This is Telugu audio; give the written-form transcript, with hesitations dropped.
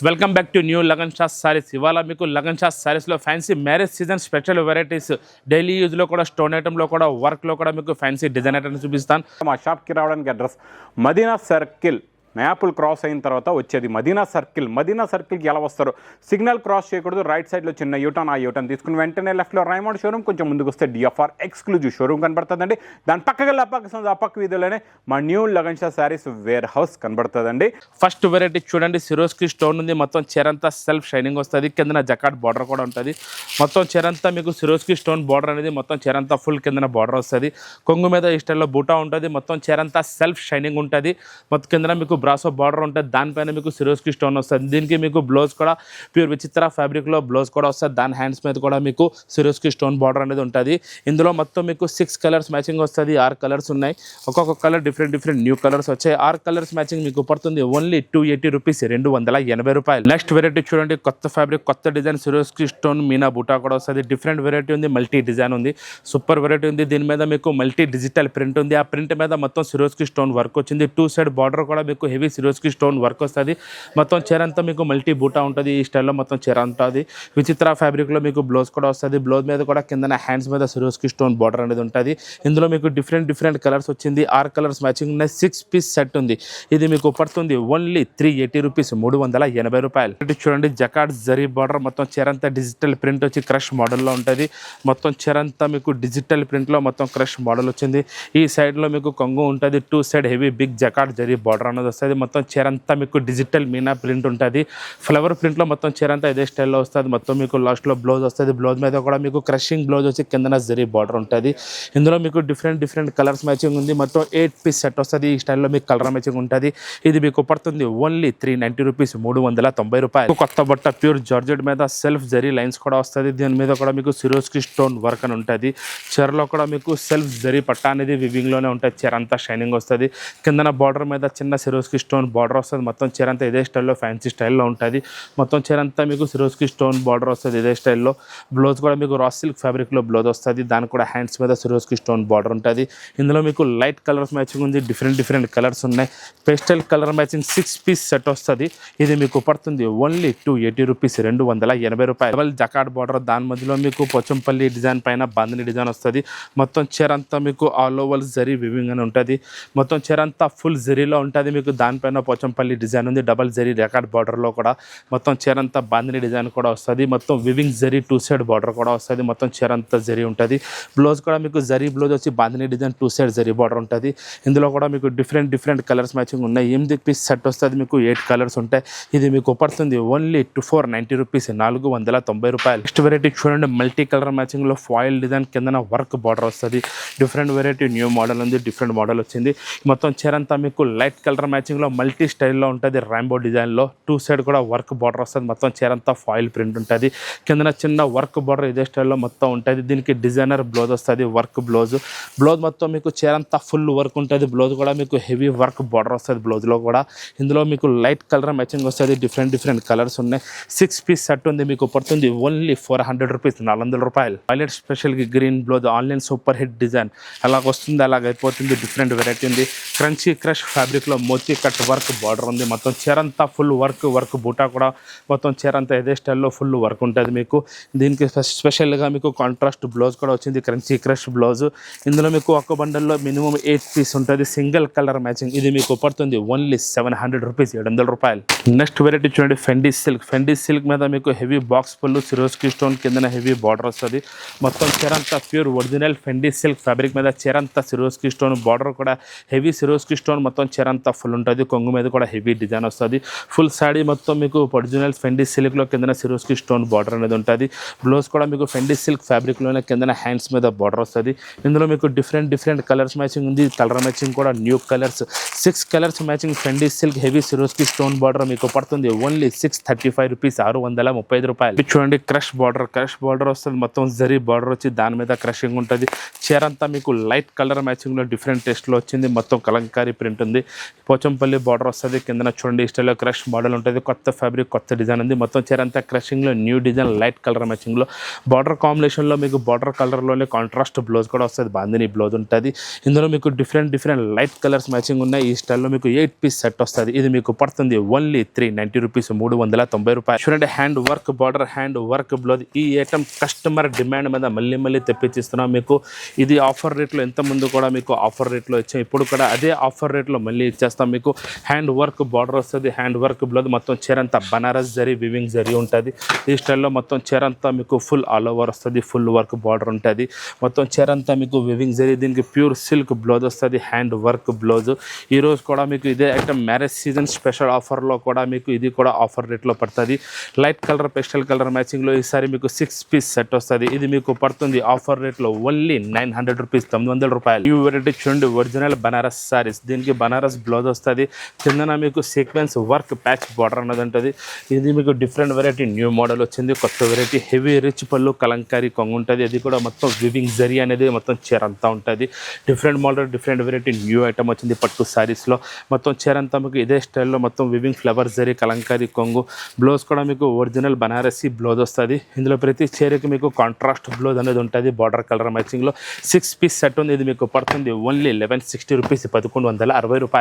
Welcome back to new Lagan Shah sarees. ఇవాళ మీకు లగన్ షా సారీస్లో fancy marriage season special varieties, daily యూజ్లో కూడా స్టోన్ ఐటెంలో కూడా వర్క్లో కూడా మీకు ఫ్యాన్సీ డిజైన్ ఐటమ్స్ చూపిస్తాను. మా షాప్కి రావడానికి address Madina circle, maple cross అయిన తర్వాత వచ్చేది మదీనా సర్కిల్. మదీనా సర్కిల్కి ఎలా వస్తారు? సిగ్నల్ క్రాస్ చేయకూడదు, రైట్ సైడ్లో చిన్న యూటర్న్, ఆ యూటర్న్ తీసుకుని వెంటనే లెఫ్ట్లో రైమండ్ షోరూమ్, కొంచెం ముందుకు వస్తే డిఎఫ్ఆర్ ఎక్స్క్లూజివ్ షోరూమ్ కనబడుతుందండి. దాని పక్కకి పక్క వీధిలోనే మా new Lagan Shah sarees warehouse కనబడుతుందండి. ఫస్ట్ వెరైటీ చూడండి, సిరోస్కి స్టోన్ ఉంది, మొత్తం చీరంతా సెల్ఫ్ షైనింగ్ వస్తుంది, కిందన జకాట్ బార్డర్ కూడా ఉంటుంది. మొత్తం చీరంతా మీకు సిరోస్కి స్టోన్ బార్డర్ అనేది మొత్తం చీరంతా ఫుల్ కిందన బార్డర్ వస్తుంది. కొంగు మీద ఈ స్టైల్లో బూటా ఉంటుంది, మొత్తం చీరంతా సెల్ఫ్ షైనింగ్ ఉంటుంది. మొత్తం కిందన మీకు బ్రాసో బార్డర్ ఉంటుంది, దానిపైన మీకు సిరోస్కి స్టోన్ వస్తుంది. దీనికి మీకు బ్లౌజ్ కూడా ప్యూర్ విచిత్ర ఫ్యాబ్రిక్లో బ్లౌజ్ కూడా వస్తుంది. దాని హ్యాండ్స్ మీద కూడా మీకు సిరోస్కి స్టోన్ బార్డర్ అనేది ఉంటుంది. ఇందులో మొత్తం మీకు 6 కలర్స్ మ్యాచింగ్ వస్తుంది. 6 కలర్స్ ఉన్నాయి, ఒక్కొక్క కలర్ డిఫరెంట్ న్యూ కలర్స్ వచ్చాయి. 6 కలర్స్ మ్యాచింగ్ మీకు పడుతుంది ఓన్లీ 280 రూపీస్, 280 రూపాయలు. నెక్స్ట్ వెరైటీ చూడండి, కొత్త ఫ్యాబ్రిక్, కొత్త డిజైన్, సిరోస్కి స్టోన్ మీనా బూటా కూడా వస్తుంది. డిఫరెంట్ వెరైటీ ఉంది, మల్టీ డిజైన్ ఉంది, సూపర్ వెరైటీ ఉంది. దీని మీద మీకు మల్టీ డిజిటల్ ప్రింట్ ఉంది. ఆ ప్రింట్ మీద మొత్తం సిరోస్కి స్టోన్ వర్క్ వచ్చింది. 2 సైడ్ బార్డర్ కూడా మీకు హెవీ సిరోస్కి స్టోన్ వర్క్ వస్తుంది. మొత్తం చీర అంతా మీకు మల్టీ బూటా ఉంటుంది. ఈ స్టైల్లో మొత్తం చీర ఉంటుంది. విచిత్ర ఫ్యాబ్రిక్లో మీకు బ్లౌజ్ కూడా వస్తుంది. బ్లౌజ్ మీద కూడా కింద హ్యాండ్స్ మీద సిరోస్కి స్టోన్ బార్డర్ అనేది ఉంటుంది. ఇందులో మీకు డిఫరెంట్ కలర్స్ వచ్చింది. 6 కలర్స్ మ్యాచింగ్ ఉన్నాయి. 6 పీస్ సెట్ ఉంది. ఇది మీకు పడుతుంది ఓన్లీ 380 రూపీస్, 380 రూపాయలు. చూడండి, జకాట్ జరీ బార్డర్, మొత్తం చీరంతా డిజిటల్ ప్రింట్ వచ్చి క్రష్ మోడల్లో ఉంటుంది. మొత్తం చీరంతా మీకు డిజిటల్ ప్రింట్లో మొత్తం క్రష్ మోడల్ వచ్చింది. ఈ సైడ్లో మీకు కొంగు ఉంటుంది. 2 side heavy big jacquard zari border అనేది వస్తుంది. మొత్తం చీరంతా మీకు డిజిటల్ మీనా ప్రింట్ ఉంటుంది. ఫ్లవర్ ప్రింట్లో మొత్తం చీరంతా ఇదే స్టైల్లో వస్తుంది. మొత్తం మీకు లాస్ట్లో బ్లౌజ్ వస్తుంది. బ్లౌజ్ మీద కూడా మీకు క్రషింగ్ బ్లౌజ్ వచ్చి కిందన జరీ బార్డర్ ఉంటుంది. ఇందులో మీకు డిఫరెంట్ కలర్స్ మ్యాచింగ్ ఉంది. మొత్తం 8 పీస్ సెట్ వస్తుంది. ఈ స్టైల్లో మీకు కలర్ మ్యాచింగ్ ఉంటుంది. ఇది మీకు పడుతుంది ఓన్లీ 390 రూపీస్, 390 రూపాయలు. కొత్త బట్ట ప్యూర్ జార్జెట్ మీద సెల్ఫ్ జరీ లైన్స్ కూడా వస్తుంది. దీని మీద కూడా మీకు సిరోస్కి స్టోన్ వర్క్ అని ఉంటుంది. చీరలో కూడా మీకు సెల్ఫ్ జరీ పట్ట అనేది వివింగ్లోనే ఉంటుంది. చీర అంతా షైనింగ్ వస్తుంది. కిందన బార్డర్ మీద చిన్న సిరోస్కి స్టోన్ బార్డర్ వస్తుంది. మొత్తం చీర అంతా ఇదే స్టైల్లో ఫ్యాన్సీ స్టైల్లో ఉంటుంది. మొత్తం చీర అంతా మీకు సిరోస్కి స్టోన్ బార్డర్ వస్తుంది ఇదే స్టైల్లో. బ్లౌజ్ కూడా మీకు రా సిల్క్ ఫ్యాబ్రిక్లో బ్లౌజ్ వస్తుంది. దానికి కూడా హ్యాండ్స్ మీద సిరోస్కి స్టోన్ బార్డర్ ఉంటుంది. ఇందులో మీకు లైట్ కలర్స్ మ్యాచింగ్ ఉంది. డిఫరెంట్ కలర్స్ ఉన్నాయి. Pastel colour matching 6 piece set వస్తుంది. ఇది మీకు పడుతుంది ఓన్లీ 280 రూపీస్, 280 రూపాయలు. డబల్ జకాట్ బార్డర్, దాని మధ్యలో మీకు పోచంపల్లి డిజైన్ పైన బాందిని డిజైన్ వస్తుంది. మొత్తం చీర అంతా మీకు ఆల్ ఓవర్ జరీ వివింగ్ అని ఉంటుంది. మొత్తం చీర అంతా ఫుల్ జరీలో ఉంటుంది. మీకు దానిపైన పోచంపల్లి డిజైన్ ఉంది. డబల్ జరీ జకాట్ బార్డర్లో కూడా మొత్తం చీర అంతా బాందిని డిజైన్ కూడా వస్తుంది. మొత్తం వివింగ్ జరీ 2 సైడ్ బార్డర్ కూడా వస్తుంది. మొత్తం చీర అంతా జరీ ఉంటుంది. బ్లౌజ్ కూడా మీకు జరీ బ్లౌజ్ వచ్చి bandhani design 2 side zari border ఉంటుంది. ఇందులో కూడా మీకు డిఫరెంట్ కలర్స్ మ్యాచింగ్ ఉన్నాయి. 8 పీస్ సెట్ వస్తుంది. మీకు 8 కలర్స్ ఉంటాయి. ఇది మీకు పడుతుంది ఓన్లీ 490 రూపీస్, 490 రూపాయలు. నెక్స్ట్ వెరైటీ చూడండి, మల్టీ కలర్ మ్యాచింగ్లో ఫాయిల్ డిజైన్ కింద వర్క్ బార్డర్ వస్తుంది. డిఫరెంట్ వెరైటీ న్యూ మోడల్ ఉంది. డిఫరెంట్ మోడల్ వచ్చింది. మొత్తం చీర అంతా మీకు లైట్ కలర్ మ్యాచింగ్లో మల్టీ స్టైల్లో ఉంటుంది. రాంబో డిజైన్లో 2 సైడ్ కూడా వర్క్ బార్డర్ వస్తుంది. మొత్తం చీర అంతా ఫాయిల్ ప్రింట్ ఉంటుంది. కింద చిన్న వర్క్ బార్డర్ ఇదే స్టైల్లో మొత్తం ఉంటుంది. దీనికి డిజైనర్ బ్లౌజ్ వస్తుంది, వర్క్ బ్లౌజ్. బ్లౌజ్ మొత్తం మీకు చీర అంతా ఫుల్ వర్క్ ఉంటుంది. బ్లౌజ్ కూడా మీకు హెవీ వర్క్ బార్డర్ వస్తుంది బ్లౌజ్లో కూడా. ఇందులో మీకు లైట్ కలర్ మ్యాచింగ్ వస్తుంది. డిఫరెంట్ కలర్స్ ఉన్నాయి. 6 పీస్ సెట్ ఉంది. మీకు పడుతుంది ఓన్లీ 400 రూపీస్, 400 రూపాయలు. హైలైట్ స్పెషల్కి green blouse, online super hit design అలాగ వస్తుంది, అలాగైపోతుంది. డిఫరెంట్ వెరైటీ ఉంది. క్రంచీ క్రష్ ఫ్యాబ్రిక్లో మోతీ కట్ వర్క్ బార్డర్ ఉంది. మొత్తం చీర అంతా ఫుల్ వర్క్ బూటా కూడా మొత్తం చీర అంతా ఇదే స్టైల్లో ఫుల్ వర్క్ ఉంటుంది మీకు. దీనికి స్పెషల్గా మీకు కాంట్రాస్ట్ బ్లౌజ్ కూడా వచ్చింది, క్రంచీ క్రష్ బ్లౌజ్. ఇందులో మీకు ఒక బండల్లో మినిమం 8 పీస్ ఉంటుంది. Single colour matching. ఇది మీకు పడుతుంది ఓన్లీ 700 రూపీస్, 700 రూపాయలు. నెక్స్ట్ వెరైటీ చూడండి, ఫెండీ సిల్క్ మీద మీకు హెవీ బాక్స్ పళ్ళు, సిరోస్కి స్టోన్ కింద హెవీ బార్డర్ వస్తుంది. మొత్తం చీర అంతా ప్యూర్ ఒరిజినల్ ఫెండీ సిల్క్ ఫ్యాబ్రిక్ మీద చీర అంతా సిరోస్కి స్టోన్ బార్డర్ కూడా హెవీ సిరోస్కి స్టోన్. మొత్తం చీర అంతా ఫుల్ ఉంటుంది. కొంగు మీద కూడా హెవీ డిజైన్ వస్తుంది. ఫుల్ సాడీ మొత్తం మీకు ఒరిజినల్ ఫెండీ సిల్క్లో కింద సిరోస్కి స్టోన్ బార్డర్ అనేది ఉంటుంది. బ్లౌజ్ కూడా మీకు ఫెండీ సిల్క్ ఫ్యాబ్రిక్లోనే కింద హ్యాండ్స్ మీద బార్డర్ వస్తుంది. ఇందులో మీకు డిఫరెంట్ కలర్స్ మ్యాచింగ్ ఉంది. కలర్ మ్యాచింగ్ కూడా new colours, 6 colours matching Fendi silk heavy Swarovski stone border మీకు పడుతుంది ఓన్లీ 635 రూపీస్, 635 రూపాయలు. చూడండి, క్రష్ బార్డర్ వస్తుంది. మొత్తం జరీ బార్డర్ వచ్చి దాని మీద క్రషింగ్ ఉంటుంది. చీర అంతా మీకు లైట్ కలర్ మ్యాచింగ్లో డిఫరెంట్ టేస్ట్లో వచ్చింది. మొత్తం కలంకారీ ప్రింట్ ఉంది. పోచంపల్లి బార్డర్ వస్తుంది. కిందన చూడండి ఈ స్టైల్లో క్రష్ మోడల్ ఉంటుంది. కొత్త ఫ్యాబ్రిక్, కొత్త డిజైన్ ఉంది. మొత్తం చీర అంతా క్రషింగ్లో న్యూ డిజైన్, లైట్ కలర్ మ్యాచింగ్లో బార్డర్ కాంబినేషన్లో మీకు బార్డర్ కలర్లోనే కాంట్రాస్ట్ బ్లౌజ్ కూడా వస్తుంది. బాందిని బ్లౌజ్ ఉంటుంది. ఇందులో మీకు డిఫరెంట్ లైట్ కలర్స్ మ్యాచింగ్ ఉన్నాయి. ఈ స్టైల్లో మీకు 8 పీస్ సెట్ వస్తుంది. ఇది మీకు పడుతుంది ఓన్లీ 390 రూపీస్, 390 రూపాయలు. చూడండి hand work border, hand work blouse. ఈ ఐటమ్ కస్టమర్ డిమాండ్ మీద మళ్ళీ తెప్పించిస్తున్నాం మీకు. ఇది ఆఫర్ రేట్లో ఎంత ముందు కూడా మీకు ఆఫర్ రేట్లో ఇచ్చాం. ఇప్పుడు కూడా అదే ఆఫర్ రేట్లో మళ్ళీ ఇచ్చేస్తాం మీకు. హ్యాండ్ వర్క్ బార్డర్ వస్తుంది, హ్యాండ్ వర్క్ బ్లౌజ్. మొత్తం చీర అంతా బనారస్ జరీ, వివింగ్ జరీ ఉంటుంది. ఈ స్టైల్లో మొత్తం చీర అంతా మీకు ఫుల్ ఆల్ ఓవర్ వస్తుంది. ఫుల్ వర్క్ బార్డర్ ఉంటుంది. మొత్తం చీర అంతా మీకు వివింగ్ జరీ. దీనికి ప్యూర్ సిల్క్ బ్లౌజ్ వస్తుంది, హ్యాండ్ వర్క్ బ్లౌజ్. ఈరోజు కూడా మీకు ఇదే ఐటమ్ మ్యారేజ్ సీజన్ స్పెషల్ ఆఫర్లో కూడా మీకు ఇది కూడా ఆఫర్ రేట్లో పడుతుంది. లైట్ కలర్, పెస్టల్ కలర్ మ్యాచింగ్లో ఈసారి మీకు 6 పీస్ సెట్ వస్తుంది. ఇది మీకు పడుతుంది ఆఫర్ రేట్లో ఓన్లీ 900 రూపీస్, 900 రూపాయలు. ఈ వెరైటీ చూడండి ఒరిజినల్ బనారస్ సారీస్. దీనికి బనారస్ బ్లౌజ్ వస్తుంది. కిందన మీకు సీక్వెన్స్ వర్క్ ప్యాచ్ బార్డర్ అన్నది ఉంటుంది. ఇది మీకు డిఫరెంట్ వెరైటీ న్యూ మోడల్ వచ్చింది. కొత్త వెరైటీ హెవీ రిచ్ పళ్ళు, కలంకారీ కొంగు ఉంటుంది. అది కూడా మొత్తం వివింగ్ జరీ అనేది మొత్తం చీర అంతా ఉంటుంది. Different model, different variety new item వచ్చింది పట్టు సారీస్లో. మొత్తం చీర అంతా మీకు ఇదే స్టైల్లో మొత్తం వివింగ్ ఫ్లవర్ జరీ, కలంకారీ కొంగు. బ్లౌజ్ కూడా మీకు ఒరిజినల్ బనారసీ బ్లౌజ్ వస్తుంది. ఇందులో ప్రతి చీరకి మీకు కాంట్రాస్ట్ బ్లౌజ్ అనేది ఉంటుంది. బార్డర్ కలర్ మ్యాచింగ్లో 6 పీస్ సెట్ ఉంది. ఇది మీకు పడుతుంది ఓన్లీ 1160 రూపీస్, 1160 రూపాయలు.